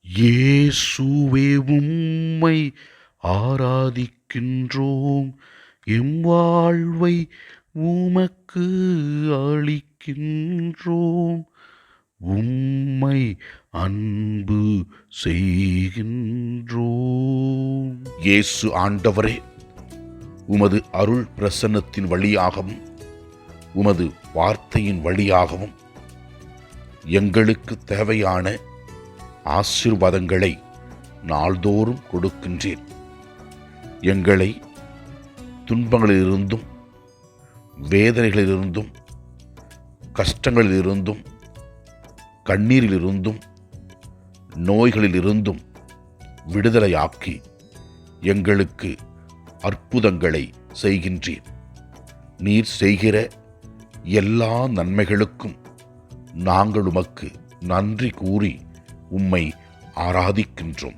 இயேசுவே உம்மை ஆராதிக்கின்றோம், எம் வாழ்வை உமக்கு அளிக்கின்றோம், உம்மை அன்பு செய்கின்றோம். இயேசு ஆண்டவரே, உமது அருள் பிரசன்னத்தின் வழியாகவும் உமது வார்த்தையின் வழியாகவும் எங்களுக்கு தேவையான ஆசீர்வாதங்களை நாள்தோறும் கொடுக்கின்றேன். எங்களை துன்பங்களிலிருந்தும் வேதனைகளிலிருந்தும் கஷ்டங்களிலிருந்தும் கண்ணீரிலிருந்தும் நோய்களிலிருந்தும் விடுதலையாக்கி எங்களுக்கு அற்புதங்களை செய்கின்றேன். நீர் செய்கிற எல்லா நன்மைகளுக்கும் நாங்கள் உமக்கு நன்றி கூறி உம்மை ஆராதிக்கின்றோம்.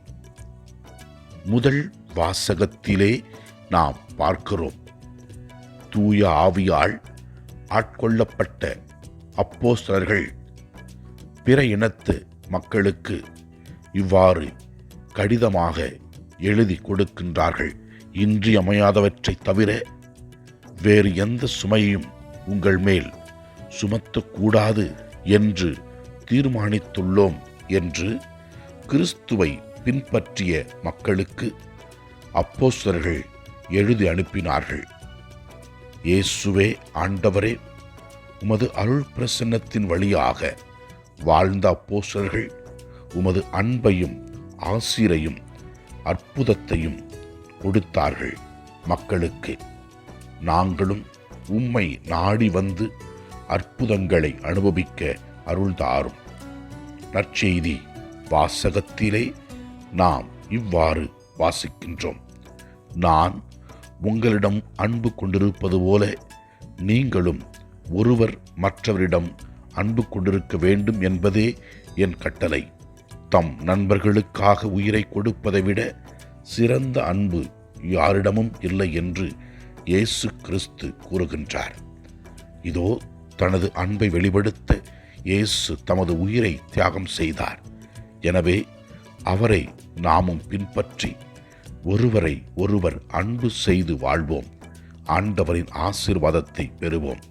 முதல் வாசகத்திலே நாம் பார்க்கிறோம், தூய ஆவியால் ஆட்கொள்ளப்பட்ட அப்போஸ்தலர்கள் பிற இனத்து மக்களுக்கு இவ்வாறு கடிதமாக எழுதி கொடுக்கின்றார்கள். இன்றியமையாதவற்றை தவிர வேறு எந்த சுமையும் உங்கள் மேல் சுமத்தக்கூடாது என்று தீர்மானித்துள்ளோம் என்று கிறிஸ்துவை பின்பற்றிய மக்களுக்கு அப்போஸ்தலர்கள் எழுதி அனுப்பினார்கள். இயேசுவே ஆண்டவரே, உமது அருள் பிரசன்னத்தின் வழியாக வாழ்ந்த அப்போஸ்தலர்கள் உமது அன்பையும் ஆசீரையும் அற்புதத்தையும் கொடுத்தார்கள் மக்களுக்கு. நாங்களும் உம்மை நாடி வந்து அற்புதங்களை அனுபவிக்க அருள்தாரும். நற்செய்தி வாசகத்திலே நாம் இவ்வாறு வாசிக்கின்றோம், நான் உங்களிடம் அன்பு கொண்டிருப்பது போல நீங்களும் ஒருவர் மற்றவரிடம் அன்பு கொண்டிருக்க வேண்டும் என்பதே என் கட்டளை. தம் நண்பர்களுக்காக உயிரை கொடுப்பதை விட சிறந்த அன்பு யாரிடமும் இல்லை என்று இயேசு கிறிஸ்து கூறுகின்றார். இதோ தனது அன்பை வெளிப்படுத்த இயேசு தமது உயிரை தியாகம் செய்தார். எனவே அவரை நாமும் பின்பற்றி ஒருவரை ஒருவர் அன்பு செய்து வாழ்வோம். ஆண்டவரின் ஆசீர்வாதத்தை பெறுவோம்.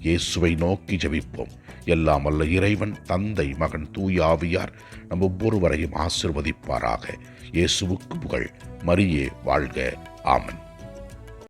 இயேசுவை நோக்கி ஜெபிப்போம். எல்லாம் வல்ல இறைவன், தந்தை, மகன், தூய ஆவியார் நம் ஒவ்வொருவரையும் ஆசீர்வதிப்பாராக. இயேசுவுக்கு புகழ். மரியே வாழ்க. ஆமென்.